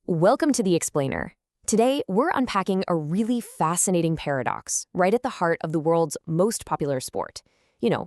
Welcome to The Explainer. Today, we're unpacking a really fascinating paradox right at the heart of the world's most popular sport.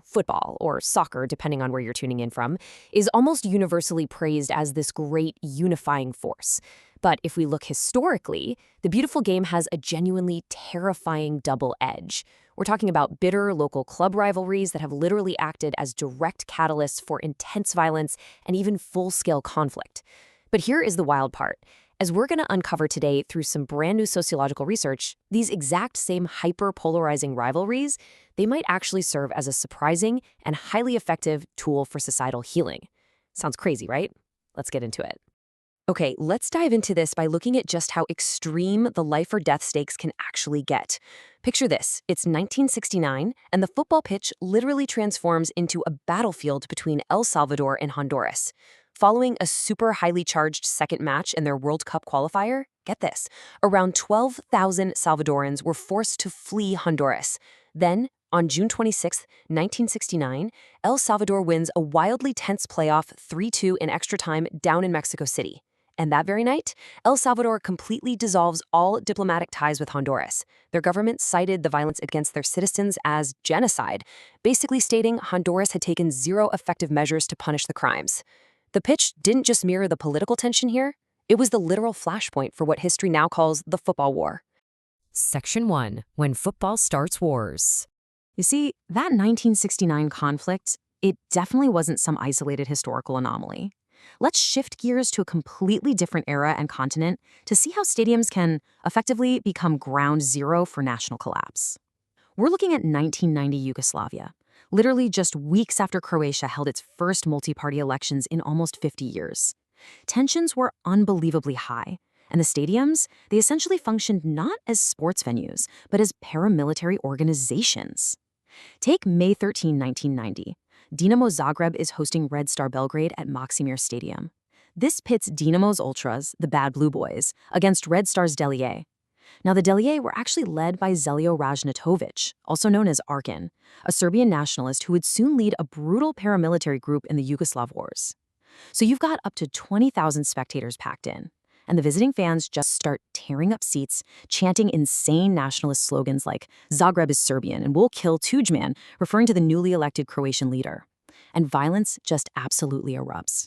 Football, or soccer, depending on where you're tuning in from, is almost universally praised as this great unifying force. But if we look historically, the beautiful game has a genuinely terrifying double edge. We're talking about bitter local club rivalries that have literally acted as direct catalysts for intense violence and even full-scale conflict. But here is the wild part. As we're going to uncover today through some brand new sociological research, these exact same hyper-polarizing rivalries, they might actually serve as a surprising and highly effective tool for societal healing. Sounds crazy, right? Let's get into it. Okay, let's dive into this by looking at just how extreme the life or death stakes can actually get. Picture this, it's 1969, and the football pitch literally transforms into a battlefield between El Salvador and Honduras. Following a super highly charged second match in their World Cup qualifier, get this, around 12,000 Salvadorans were forced to flee Honduras. Then, on June 26, 1969, El Salvador wins a wildly tense playoff 3-2 in extra time down in Mexico City. And that very night, El Salvador completely dissolves all diplomatic ties with Honduras. Their government cited the violence against their citizens as genocide, basically stating Honduras had taken zero effective measures to punish the crimes. The pitch didn't just mirror the political tension here, it was the literal flashpoint for what history now calls the football war. Section 1. When football starts wars. You see, that 1969 conflict, it definitely wasn't some isolated historical anomaly. Let's shift gears to a completely different era and continent to see how stadiums can effectively become ground zero for national collapse. We're looking at 1990 Yugoslavia, literally just weeks after Croatia held its first multi-party elections in almost 50 years. Tensions were unbelievably high, and the stadiums, they essentially functioned not as sports venues, but as paramilitary organizations. Take May 13, 1990. Dinamo Zagreb is hosting Red Star Belgrade at Maksimir Stadium. This pits Dinamo's Ultras, the Bad Blue Boys, against Red Star's Delije. Now, the Delije were actually led by Željo Ražnatović, also known as Arkin, a Serbian nationalist who would soon lead a brutal paramilitary group in the Yugoslav Wars. So you've got up to 20,000 spectators packed in, and the visiting fans just start tearing up seats, chanting insane nationalist slogans like "Zagreb is Serbian" and "We'll kill Tudjman," referring to the newly elected Croatian leader. And violence just absolutely erupts.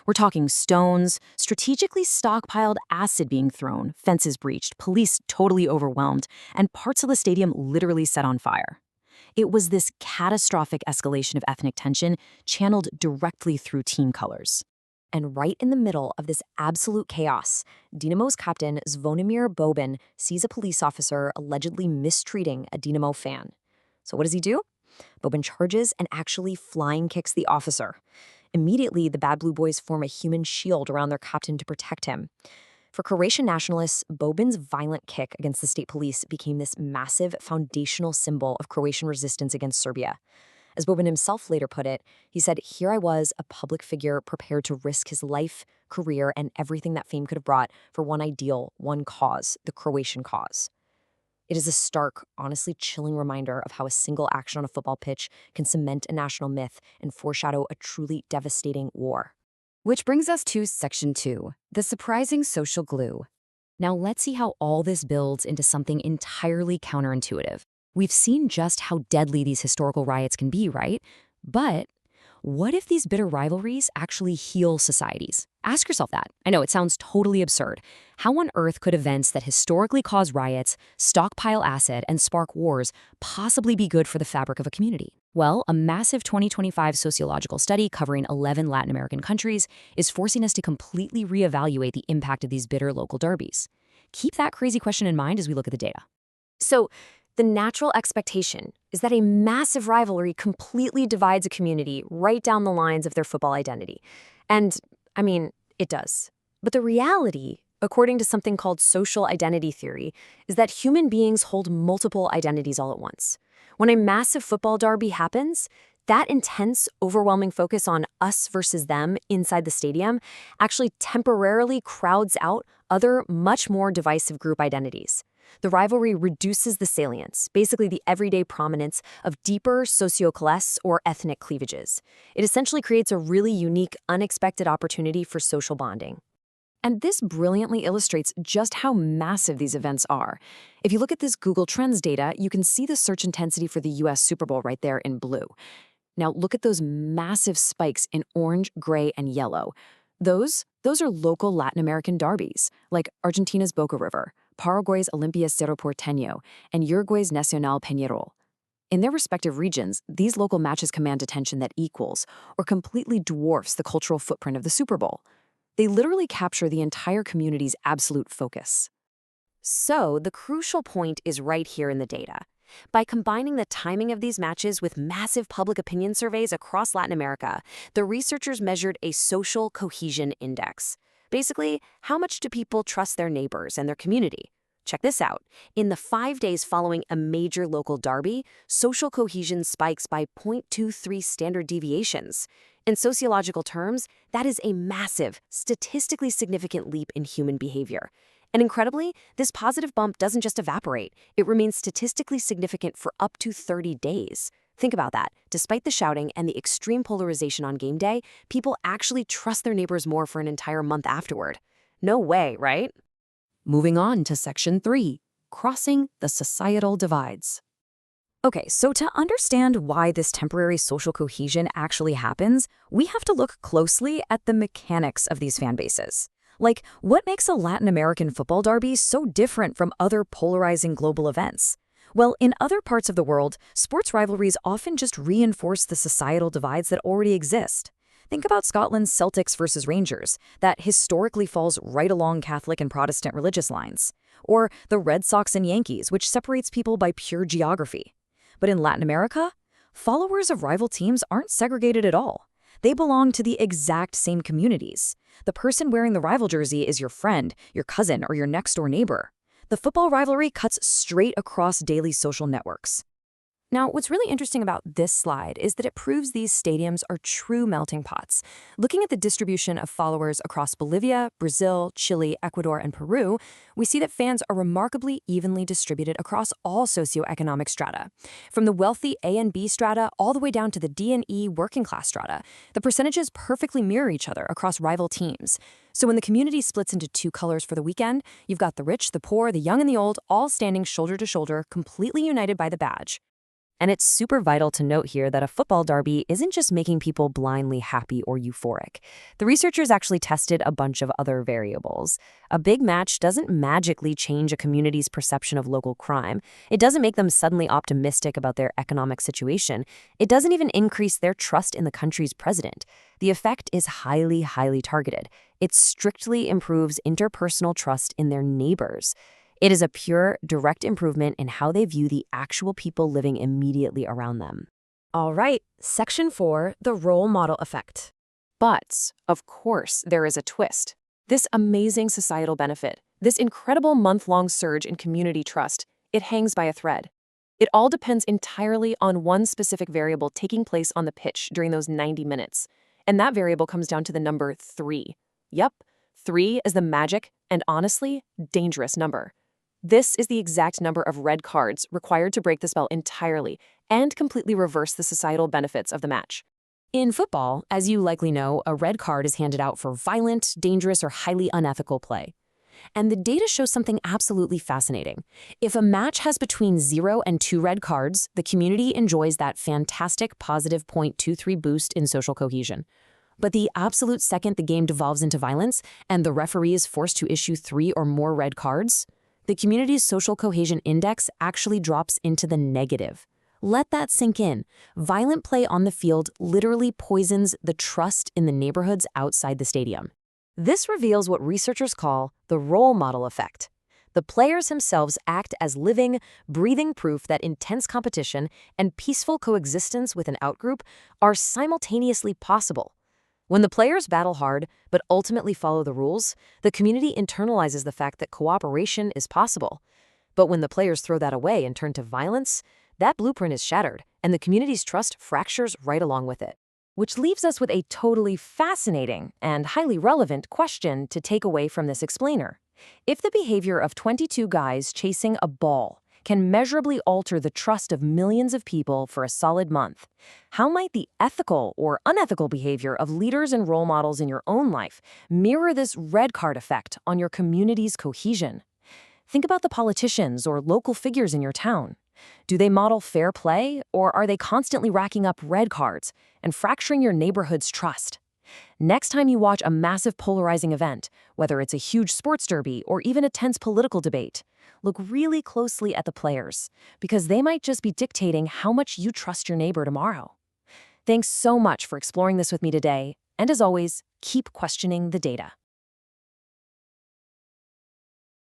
We're talking stones, strategically stockpiled acid being thrown, fences breached, police totally overwhelmed, and parts of the stadium literally set on fire. It was this catastrophic escalation of ethnic tension channeled directly through team colors. And right in the middle of this absolute chaos, Dinamo's captain Zvonimir Bobin sees a police officer allegedly mistreating a Dinamo fan. So what does he do? Bobin charges and actually flying kicks the officer. Immediately, the Bad Blue Boys form a human shield around their captain to protect him. For Croatian nationalists, Bobin's violent kick against the state police became this massive foundational symbol of Croatian resistance against Serbia. As Bobin himself later put it, he said, "Here I was, a public figure prepared to risk his life, career, and everything that fame could have brought for one ideal, one cause, the Croatian cause." It is a stark, honestly chilling reminder of how a single action on a football pitch can cement a national myth and foreshadow a truly devastating war. Which brings us to Section 2, the surprising social glue. Now let's see how all this builds into something entirely counterintuitive. We've seen just how deadly these historical riots can be, right? But what if these bitter rivalries actually heal societies? Ask yourself that. I know it sounds totally absurd. How on earth could events that historically cause riots, stockpile acid, and spark wars possibly be good for the fabric of a community? Well, a massive 2025 sociological study covering 11 Latin American countries is forcing us to completely reevaluate the impact of these bitter local derbies. Keep that crazy question in mind as we look at the data. So, the natural expectation is that a massive rivalry completely divides a community right down the lines of their football identity. And, it does. But the reality, according to something called social identity theory, is that human beings hold multiple identities all at once. When a massive football derby happens, that intense, overwhelming focus on us versus them inside the stadium actually temporarily crowds out other, much more divisive group identities. The rivalry reduces the salience, basically the everyday prominence of deeper socio-class or ethnic cleavages. It essentially creates a really unique, unexpected opportunity for social bonding. And this brilliantly illustrates just how massive these events are. If you look at this Google Trends data, you can see the search intensity for the US Super Bowl right there in blue. Now look at those massive spikes in orange, gray, and yellow. Those are local Latin American derbies, like Argentina's Boca River, Paraguay's Olimpia Cerro Porteño, and Uruguay's Nacional Peñarol. In their respective regions, these local matches command attention that equals or completely dwarfs the cultural footprint of the Super Bowl. They literally capture the entire community's absolute focus. So, the crucial point is right here in the data. By combining the timing of these matches with massive public opinion surveys across Latin America, the researchers measured a social cohesion index. Basically, how much do people trust their neighbors and their community? Check this out. In the 5 days following a major local derby, social cohesion spikes by 0.23 standard deviations. In sociological terms, that is a massive, statistically significant leap in human behavior. And incredibly, this positive bump doesn't just evaporate. It remains statistically significant for up to 30 days. Think about that. Despite the shouting and the extreme polarization on game day, people actually trust their neighbors more for an entire month afterward. No way, right? Moving on to Section 3, Crossing the Societal Divides. Okay, so to understand why this temporary social cohesion actually happens, we have to look closely at the mechanics of these fan bases. Like, what makes a Latin American football derby so different from other polarizing global events? Well, in other parts of the world, sports rivalries often just reinforce the societal divides that already exist. Think about Scotland's Celtics versus Rangers, that historically falls right along Catholic and Protestant religious lines. Or the Red Sox and Yankees, which separates people by pure geography. But in Latin America, followers of rival teams aren't segregated at all. They belong to the exact same communities. The person wearing the rival jersey is your friend, your cousin, or your next-door neighbor. The football rivalry cuts straight across daily social networks. Now, what's really interesting about this slide is that it proves these stadiums are true melting pots. Looking at the distribution of followers across Bolivia, Brazil, Chile, Ecuador, and Peru, we see that fans are remarkably evenly distributed across all socioeconomic strata. From the wealthy A and B strata all the way down to the D and E working class strata, the percentages perfectly mirror each other across rival teams. So when the community splits into two colors for the weekend, you've got the rich, the poor, the young, and the old, all standing shoulder to shoulder, completely united by the badge. And it's super vital to note here that a football derby isn't just making people blindly happy or euphoric. The researchers actually tested a bunch of other variables. A big match doesn't magically change a community's perception of local crime. It doesn't make them suddenly optimistic about their economic situation. It doesn't even increase their trust in the country's president. The effect is highly, highly targeted. It strictly improves interpersonal trust in their neighbors. It is a pure, direct improvement in how they view the actual people living immediately around them. All right, Section 4, the role model effect. But, of course, there is a twist. This amazing societal benefit, this incredible month-long surge in community trust, it hangs by a thread. It all depends entirely on one specific variable taking place on the pitch during those 90 minutes. And that variable comes down to the number 3. Yep, 3 is the magic and, honestly, dangerous number. This is the exact number of red cards required to break the spell entirely and completely reverse the societal benefits of the match. In football, as you likely know, a red card is handed out for violent, dangerous, or highly unethical play. And the data shows something absolutely fascinating. If a match has between 0 and 2 red cards, the community enjoys that fantastic positive 0.23 boost in social cohesion. But the absolute second the game devolves into violence and the referee is forced to issue 3 or more red cards, the community's social cohesion index actually drops into the negative. Let that sink in. Violent play on the field literally poisons the trust in the neighborhoods outside the stadium. This reveals what researchers call the role model effect. The players themselves act as living, breathing proof that intense competition and peaceful coexistence with an outgroup are simultaneously possible. When the players battle hard but ultimately follow the rules, the community internalizes the fact that cooperation is possible. But when the players throw that away and turn to violence, that blueprint is shattered, and the community's trust fractures right along with it. Which leaves us with a totally fascinating and highly relevant question to take away from this explainer. If the behavior of 22 guys chasing a ball can measurably alter the trust of millions of people for a solid month. How might the ethical or unethical behavior of leaders and role models in your own life mirror this red card effect on your community's cohesion? Think about the politicians or local figures in your town. Do they model fair play, or are they constantly racking up red cards and fracturing your neighborhood's trust? Next time you watch a massive polarizing event, whether it's a huge sports derby or even a tense political debate, look really closely at the players, because they might just be dictating how much you trust your neighbor tomorrow. Thanks so much for exploring this with me today, and as always, keep questioning the data.